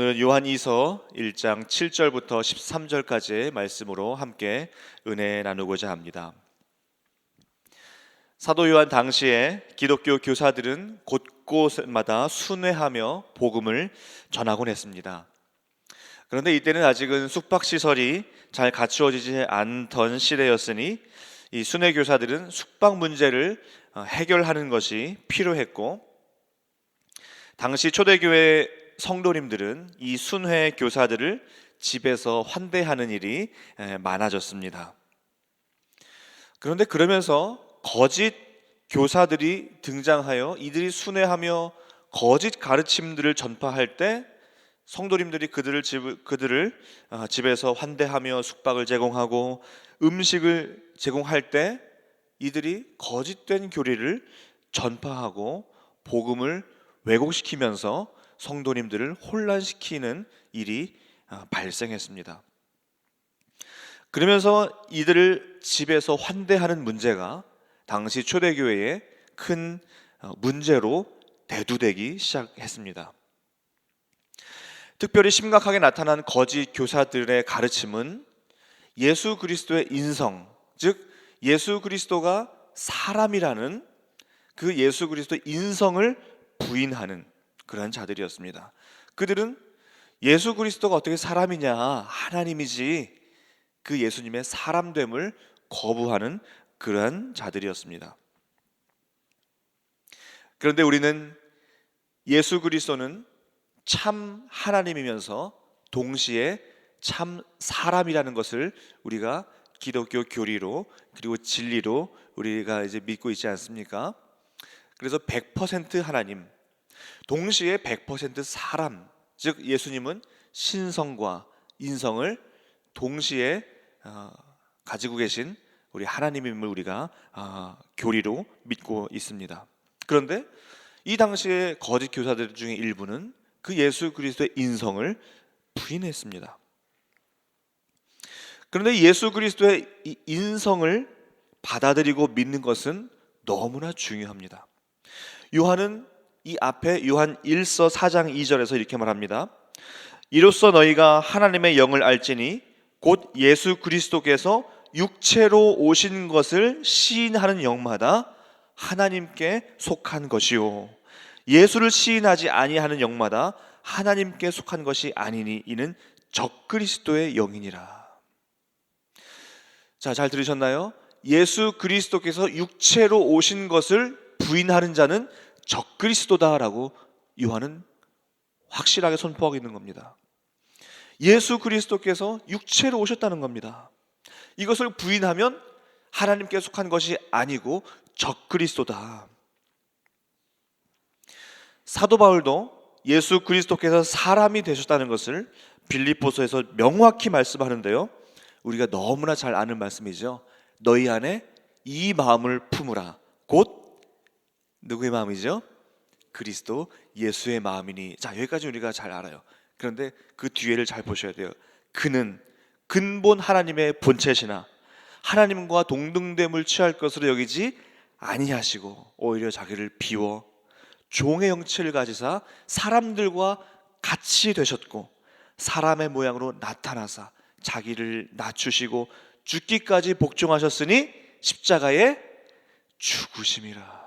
오늘은 요한이서 1장 7절부터 13절까지의 말씀으로 함께 은혜 나누고자 합니다. 사도 요한 당시에 기독교 교사들은 곳곳마다 순회하며 복음을 전하곤 했습니다. 그런데 이때는 아직은 숙박시설이 잘 갖추어지지 않던 시대였으니 이 순회 교사들은 숙박 문제를 해결하는 것이 필요했고, 당시 초대교회 성도님들은 이 순회 교사들을 집에서 환대하는 일이 많아졌습니다. 그런데 그러면서 거짓 교사들이 등장하여 이들이 순회하며 거짓 가르침들을 전파할 때 성도님들이 그들을 집에서 환대하며 숙박을 제공하고 음식을 제공할 때 이들이 거짓된 교리를 전파하고 복음을 왜곡시키면서 성도님들을 혼란시키는 일이 발생했습니다. 그러면서 이들을 집에서 환대하는 문제가 당시 초대교회의 큰 문제로 대두되기 시작했습니다. 특별히 심각하게 나타난 거짓 교사들의 가르침은 예수 그리스도의 인성, 즉 예수 그리스도가 사람이라는 그 예수 그리스도의 인성을 부인하는 그러한 자들이었습니다. 그들은 예수 그리스도가 어떻게 사람이냐, 하나님이지, 그 예수님의 사람됨을 거부하는 그러한 자들이었습니다. 그런데 우리는 예수 그리스도는 참 하나님이면서 동시에 참 사람이라는 것을 우리가 기독교 교리로 그리고 진리로 우리가 이제 믿고 있지 않습니까? 그래서 100% 하나님, 동시에 100% 사람, 즉 예수님은 신성과 인성을 동시에 가지고 계신 우리 하나님임을 우리가 교리로 믿고 있습니다. 그런데 이 당시에 거짓 교사들 중에 일부는 그 예수 그리스도의 인성을 부인했습니다. 그런데 예수 그리스도의 이 인성을 받아들이고 믿는 것은 너무나 중요합니다. 요한은 이 앞에 요한 1서 4장 2절에서 이렇게 말합니다. 이로써 너희가 하나님의 영을 알지니 곧 예수 그리스도께서 육체로 오신 것을 시인하는 영마다 하나님께 속한 것이요 예수를 시인하지 아니하는 영마다 하나님께 속한 것이 아니니 이는 적그리스도의 영이니라. 자, 잘 들으셨나요? 예수 그리스도께서 육체로 오신 것을 부인하는 자는 적그리스도다라고 요한은 확실하게 선포하고 있는 겁니다. 예수 그리스도께서 육체로 오셨다는 겁니다. 이것을 부인하면 하나님께 속한 것이 아니고 적그리스도다. 사도 바울도 예수 그리스도께서 사람이 되셨다는 것을 빌립보서에서 명확히 말씀하는데요, 우리가 너무나 잘 아는 말씀이죠. 너희 안에 이 마음을 품으라. 곧 누구의 마음이죠? 그리스도 예수의 마음이니. 자, 여기까지 우리가 잘 알아요. 그런데 그 뒤에를 잘 보셔야 돼요. 그는 근본 하나님의 본체시나 하나님과 동등됨을 취할 것으로 여기지 아니하시고 오히려 자기를 비워 종의 형체를 가지사 사람들과 같이 되셨고 사람의 모양으로 나타나사 자기를 낮추시고 죽기까지 복종하셨으니 십자가에 죽으심이라.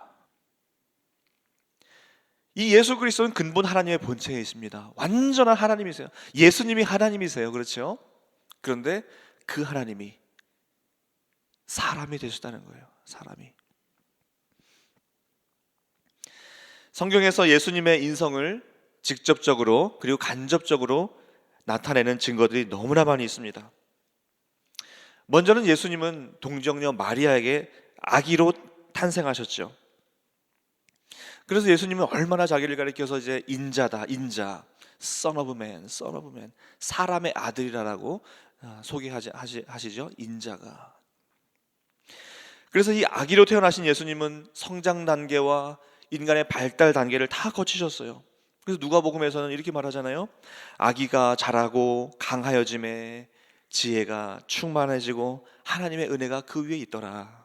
이 예수 그리스도는 근본 하나님의 본체에 있습니다. 완전한 하나님이세요. 예수님이 하나님이세요. 그렇죠? 그런데 그 하나님이 사람이 되셨다는 거예요. 사람이. 성경에서 예수님의 인성을 직접적으로 그리고 간접적으로 나타내는 증거들이 너무나 많이 있습니다. 먼저는 예수님은 동정녀 마리아에게 아기로 탄생하셨죠. 그래서 예수님은 얼마나 자기를 가리켜서 이제 인자다, 인자, Son of Man, Son of Man, 사람의 아들이라고 소개하시죠, 인자가. 그래서 이 아기로 태어나신 예수님은 성장 단계와 인간의 발달 단계를 다 거치셨어요. 그래서 누가복음에서는 이렇게 말하잖아요. 아기가 자라고 강하여짐에 지혜가 충만해지고 하나님의 은혜가 그 위에 있더라.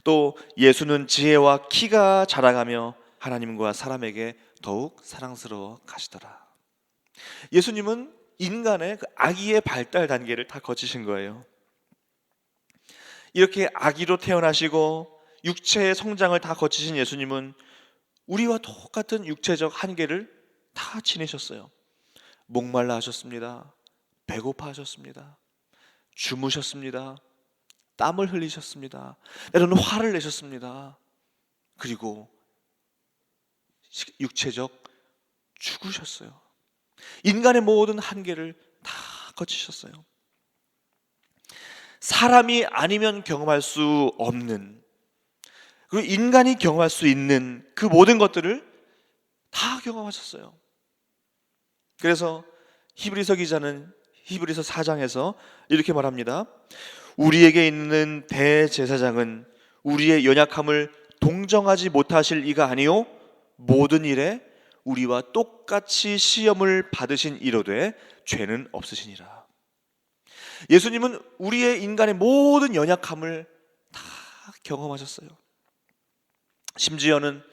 또 예수는 지혜와 키가 자라가며 하나님과 사람에게 더욱 사랑스러워 가시더라. 예수님은 인간의 그 아기의 발달 단계를 다 거치신 거예요. 이렇게 아기로 태어나시고 육체의 성장을 다 거치신 예수님은 우리와 똑같은 육체적 한계를 다 지내셨어요. 목말라 하셨습니다. 배고파 하셨습니다. 주무셨습니다. 땀을 흘리셨습니다. 때로는 화를 내셨습니다. 그리고 육체적 죽으셨어요. 인간의 모든 한계를 다 거치셨어요. 사람이 아니면 경험할 수 없는, 그리고 인간이 경험할 수 있는 그 모든 것들을 다 경험하셨어요. 그래서 히브리서 기자는 히브리서 4장에서 이렇게 말합니다. 우리에게 있는 대제사장은 우리의 연약함을 동정하지 못하실 이가 아니요 모든 일에 우리와 똑같이 시험을 받으신 이로되 죄는 없으시니라. 예수님은 우리의 인간의 모든 연약함을 다 경험하셨어요. 심지어는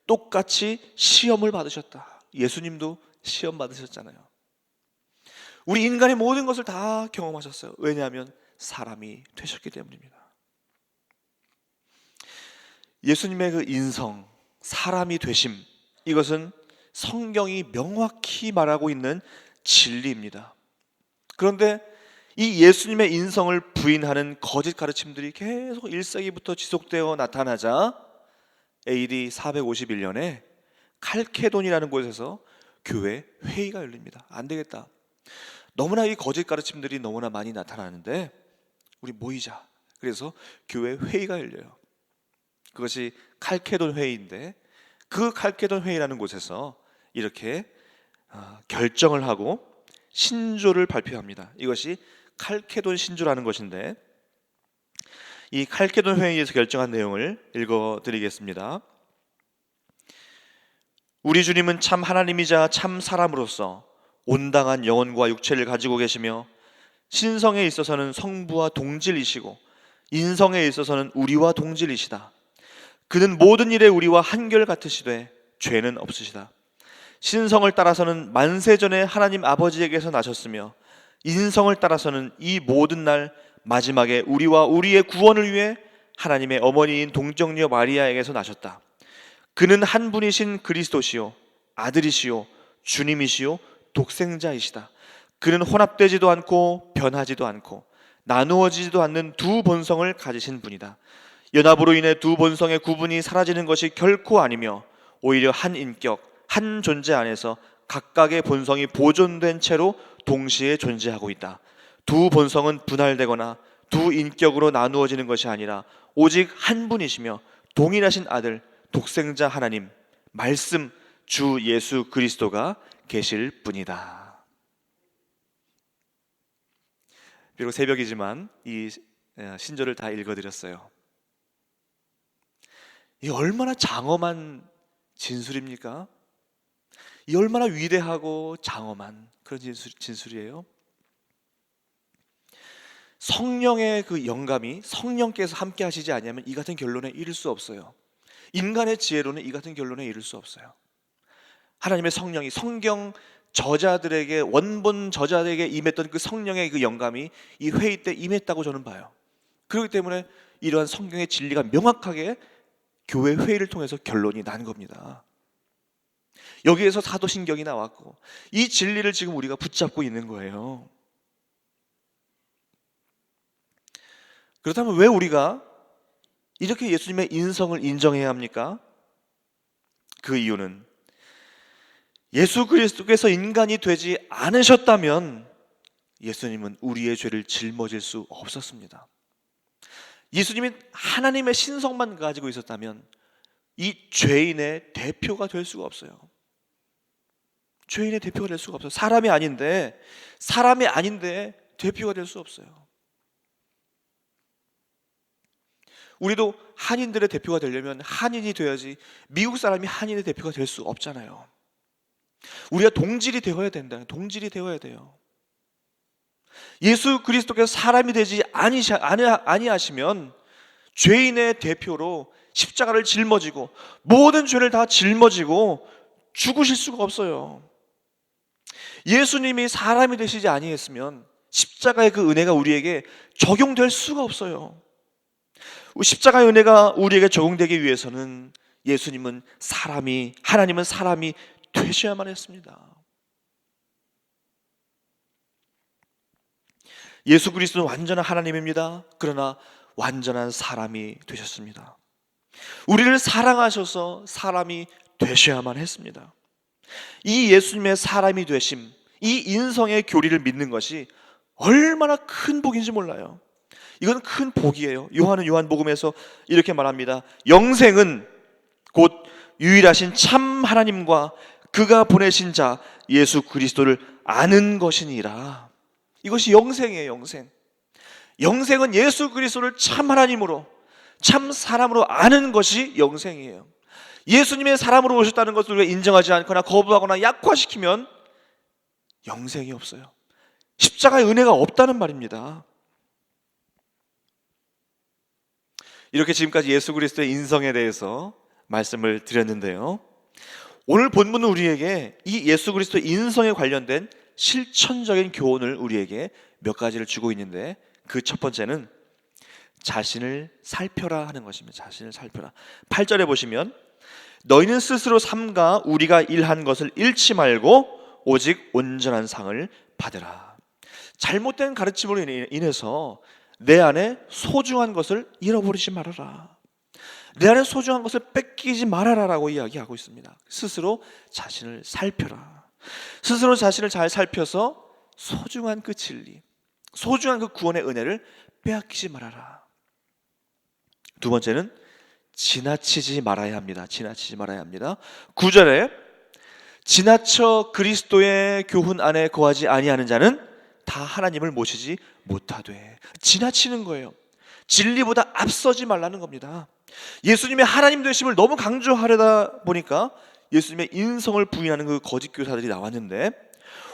똑같이 시험을 받으셨다. 예수님도 시험 받으셨잖아요. 우리 인간의 모든 것을 다 경험하셨어요. 왜냐하면 사람이 되셨기 때문입니다. 예수님의 그 인성, 사람이 되심, 이것은 성경이 명확히 말하고 있는 진리입니다. 그런데 이 예수님의 인성을 부인하는 거짓 가르침들이 계속 1세기부터 지속되어 나타나자 AD 451년에 칼케돈이라는 곳에서 교회 회의가 열립니다. 안 되겠다. 너무나 이 거짓 가르침들이 너무나 많이 나타나는데 우리 모이자. 그래서 교회 회의가 열려요. 그것이 칼케돈 회의인데 그 칼케돈 회의라는 곳에서 이렇게 결정을 하고 신조를 발표합니다. 이것이 칼케돈 신조라는 것인데 이 칼케돈 회의에서 결정한 내용을 읽어드리겠습니다. 우리 주님은 참 하나님이자 참 사람으로서 온당한 영혼과 육체를 가지고 계시며 신성에 있어서는 성부와 동질이시고 인성에 있어서는 우리와 동질이시다. 그는 모든 일에 우리와 한결같으시되 죄는 없으시다. 신성을 따라서는 만세전에 하나님 아버지에게서 나셨으며 인성을 따라서는 이 모든 날 마지막에 우리와 우리의 구원을 위해 하나님의 어머니인 동정녀 마리아에게서 나셨다. 그는 한 분이신 그리스도시요 아들이시요 주님이시요 독생자이시다. 그는 혼합되지도 않고 변하지도 않고 나누어지지도 않는 두 본성을 가지신 분이다. 연합으로 인해 두 본성의 구분이 사라지는 것이 결코 아니며 오히려 한 인격, 한 존재 안에서 각각의 본성이 보존된 채로 동시에 존재하고 있다. 두 본성은 분할되거나 두 인격으로 나누어지는 것이 아니라 오직 한 분이시며 동일하신 아들, 독생자 하나님, 말씀, 주 예수 그리스도가 계실 뿐이다. 비록 새벽이지만 이 신조를 다 읽어드렸어요. 이 얼마나 장엄한 진술입니까? 이 얼마나 위대하고 장엄한 그런 진술이에요. 성령의 그 영감이 성령께서 함께 하시지 않으면 이 같은 결론에 이를 수 없어요. 인간의 지혜로는 이 같은 결론에 이를 수 없어요. 하나님의 성령이 성경 저자들에게 원본 저자들에게 임했던 그 성령의 그 영감이 이 회의 때 임했다고 저는 봐요. 그렇기 때문에 이러한 성경의 진리가 명확하게 교회 회의를 통해서 결론이 난 겁니다. 여기에서 사도신경이 나왔고 이 진리를 지금 우리가 붙잡고 있는 거예요. 그렇다면 왜 우리가 이렇게 예수님의 인성을 인정해야 합니까? 그 이유는 예수 그리스도께서 인간이 되지 않으셨다면 예수님은 우리의 죄를 짊어질 수 없었습니다. 예수님이 하나님의 신성만 가지고 있었다면 이 죄인의 대표가 될 수가 없어요. 죄인의 대표가 될 수가 없어요. 사람이 아닌데 대표가 될 수 없어요. 우리도 한인들의 대표가 되려면 한인이 돼야지 미국 사람이 한인의 대표가 될 수 없잖아요. 우리가 동질이 되어야 된다. 동질이 되어야 돼요. 예수 그리스도께서 사람이 되지 아니하시면 죄인의 대표로 십자가를 짊어지고 모든 죄를 다 짊어지고 죽으실 수가 없어요. 예수님이 사람이 되시지 아니했으면 십자가의 그 은혜가 우리에게 적용될 수가 없어요. 십자가의 은혜가 우리에게 적용되기 위해서는 예수님은 사람이, 하나님은 사람이 되셔야만 했습니다. 예수 그리스도는 완전한 하나님입니다. 그러나 완전한 사람이 되셨습니다. 우리를 사랑하셔서 사람이 되셔야만 했습니다. 이 예수님의 사람이 되심, 이 인성의 교리를 믿는 것이 얼마나 큰 복인지 몰라요. 이건 큰 복이에요. 요한은 요한복음에서 이렇게 말합니다. 영생은 곧 유일하신 참 하나님과 그가 보내신 자 예수 그리스도를 아는 것이니라. 이것이 영생이에요. 영생. 영생은 예수 그리스도를 참 하나님으로, 참 사람으로 아는 것이 영생이에요. 예수님의 사람으로 오셨다는 것을 우리가 인정하지 않거나 거부하거나 약화시키면 영생이 없어요. 십자가의 은혜가 없다는 말입니다. 이렇게 지금까지 예수 그리스도의 인성에 대해서 말씀을 드렸는데요, 오늘 본문은 우리에게 이 예수 그리스도의 인성에 관련된 실천적인 교훈을 우리에게 몇 가지를 주고 있는데, 그 첫 번째는 자신을 살펴라 하는 것입니다. 자신을 살펴라. 8절에 보시면 너희는 스스로 삼가 우리가 일한 것을 잃지 말고 오직 온전한 상을 받으라. 잘못된 가르침으로 인해서 내 안에 소중한 것을 잃어버리지 말아라. 내 안에 소중한 것을 뺏기지 말아라라고 이야기하고 있습니다. 스스로 자신을 살펴라. 스스로 자신을 잘 살펴서 소중한 그 진리, 소중한 그 구원의 은혜를 빼앗기지 말아라. 두 번째는 지나치지 말아야 합니다. 지나치지 말아야 합니다. 9절에 지나쳐 그리스도의 교훈 안에 거하지 아니하는 자는 다 하나님을 모시지 못하되. 지나치는 거예요. 진리보다 앞서지 말라는 겁니다. 예수님의 하나님 되심을 너무 강조하려다 보니까 예수님의 인성을 부인하는 그 거짓 교사들이 나왔는데,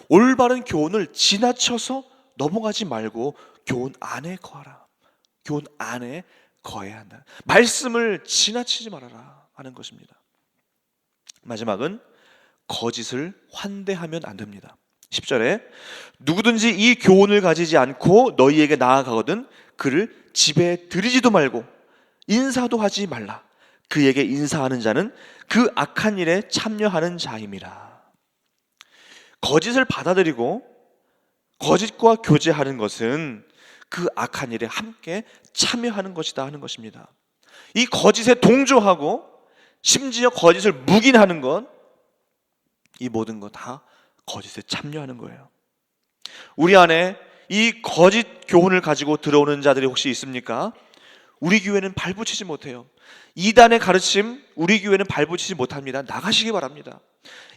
올바른 교훈을 지나쳐서 넘어가지 말고 교훈 안에 거하라. 교훈 안에 거해야 한다. 말씀을 지나치지 말아라 하는 것입니다. 마지막은 거짓을 환대하면 안 됩니다. 10절에 누구든지 이 교훈을 가지지 않고 너희에게 나아가거든 그를 집에 들이지도 말고 인사도 하지 말라. 그에게 인사하는 자는 그 악한 일에 참여하는 자임이라. 거짓을 받아들이고 거짓과 교제하는 것은 그 악한 일에 함께 참여하는 것이다 하는 것입니다. 이 거짓에 동조하고 심지어 거짓을 묵인하는 것, 이 모든 것 다 거짓에 참여하는 거예요. 우리 안에 이 거짓 교훈을 가지고 들어오는 자들이 혹시 있습니까? 우리 교회는 발붙이지 못해요. 이단의 가르침 우리 교회는 발붙이지 못합니다. 나가시기 바랍니다.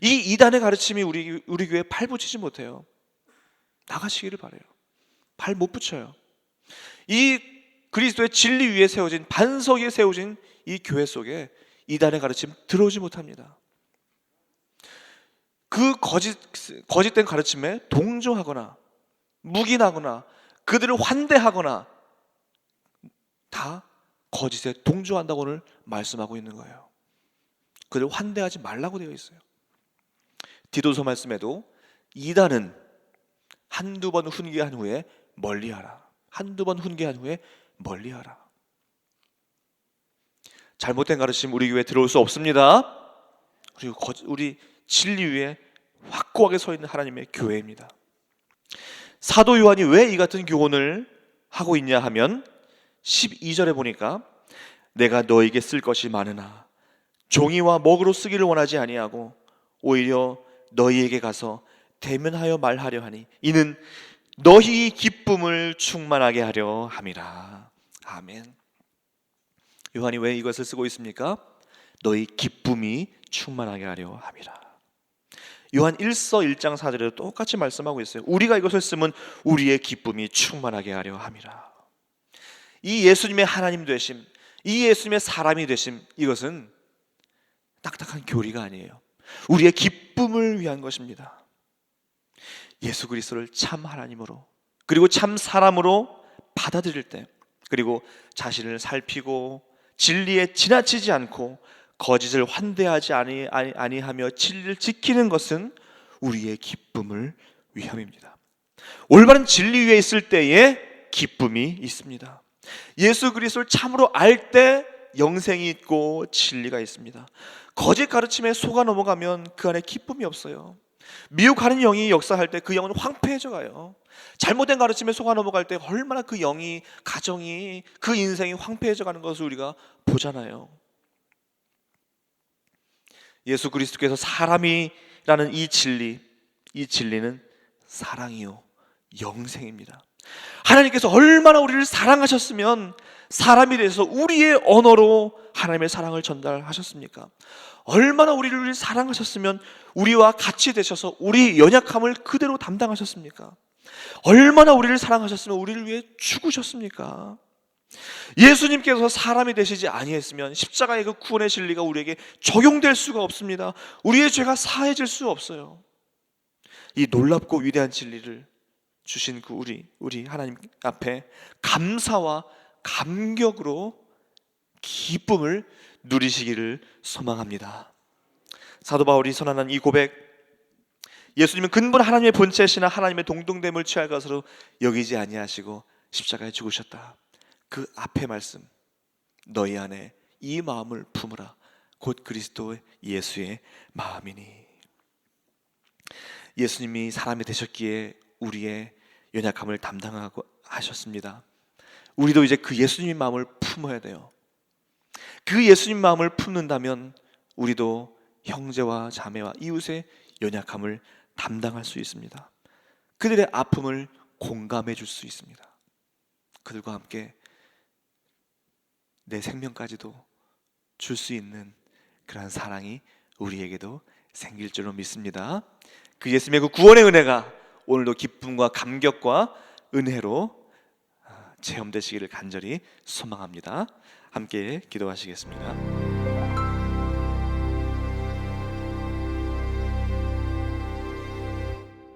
이 이단의 가르침이 우리 교회에 발붙이지 못해요. 나가시기를 바라요. 발 못 붙여요. 이 그리스도의 진리 위에 세워진, 반석 위에 세워진 이 교회 속에 이단의 가르침 들어오지 못합니다. 그 거짓된 가르침에 동조하거나 묵인하거나 그들을 환대하거나 다 거짓에 동조한다고 오늘 말씀하고 있는 거예요. 그들을 환대하지 말라고 되어 있어요. 디도서 말씀에도 이단은 한두 번 훈계한 후에 멀리하라. 한두 번 훈계한 후에 멀리하라. 잘못된 가르침 우리 교회에 들어올 수 없습니다. 그리고 우리 진리 위에 확고하게 서 있는 하나님의 교회입니다. 사도 요한이 왜 이 같은 교훈을 하고 있냐 하면 12절에 보니까 내가 너에게 쓸 것이 많으나 종이와 먹으로 쓰기를 원하지 아니하고 오히려 너희에게 가서 대면하여 말하려 하니 이는 너희 기쁨을 충만하게 하려 함이라. 아멘. 요한이 왜 이것을 쓰고 있습니까? 너희 기쁨이 충만하게 하려 함이라. 요한 1서 1장 4절에도 똑같이 말씀하고 있어요. 우리가 이것을 쓰면 우리의 기쁨이 충만하게 하려 함이라. 이 예수님의 하나님 되심, 이 예수님의 사람이 되심, 이것은 딱딱한 교리가 아니에요. 우리의 기쁨을 위한 것입니다. 예수 그리스도를 참 하나님으로 그리고 참 사람으로 받아들일 때, 그리고 자신을 살피고 진리에 지나치지 않고 거짓을 환대하지 아니하며 진리를 지키는 것은 우리의 기쁨을 위함입니다. 올바른 진리 위에 있을 때에 기쁨이 있습니다. 예수 그리스도를 참으로 알 때 영생이 있고 진리가 있습니다. 거짓 가르침에 속아 넘어가면 그 안에 기쁨이 없어요. 미혹하는 영이 역사할 때 그 영은 황폐해져 가요. 잘못된 가르침에 속아 넘어갈 때 얼마나 그 영이, 가정이, 그 인생이 황폐해져 가는 것을 우리가 보잖아요. 예수 그리스도께서 사람이라는 이 진리는 사랑이요 영생입니다. 하나님께서 얼마나 우리를 사랑하셨으면 사람이 돼서 우리의 언어로 하나님의 사랑을 전달하셨습니까? 얼마나 우리를 사랑하셨으면 우리와 같이 되셔서 우리 연약함을 그대로 담당하셨습니까? 얼마나 우리를 사랑하셨으면 우리를 위해 죽으셨습니까? 예수님께서 사람이 되시지 아니했으면 십자가의 그 구원의 진리가 우리에게 적용될 수가 없습니다. 우리의 죄가 사해질 수 없어요. 이 놀랍고 위대한 진리를 주신 그 우리 하나님 앞에 감사와 감격으로 기쁨을 누리시기를 소망합니다. 사도 바울이 선언한 이 고백, 예수님은 근본 하나님의 본체시나 하나님의 동등됨을 취할 것으로 여기지 아니하시고 십자가에 죽으셨다. 그 앞의 말씀, 너희 안에 이 마음을 품으라. 곧 그리스도 예수의 마음이니. 예수님이 사람이 되셨기에 우리의 연약함을 담당하고 하셨습니다. 우리도 이제 그 예수님의 마음을 품어야 돼요. 그 예수님 마음을 품는다면 우리도 형제와 자매와 이웃의 연약함을 담당할 수 있습니다. 그들의 아픔을 공감해 줄 수 있습니다. 그들과 함께 내 생명까지도 줄 수 있는 그러한 사랑이 우리에게도 생길 줄로 믿습니다. 그 예수님의 그 구원의 은혜가 오늘도 기쁨과 감격과 은혜로 체험되시기를 간절히 소망합니다. 함께 기도하시겠습니다.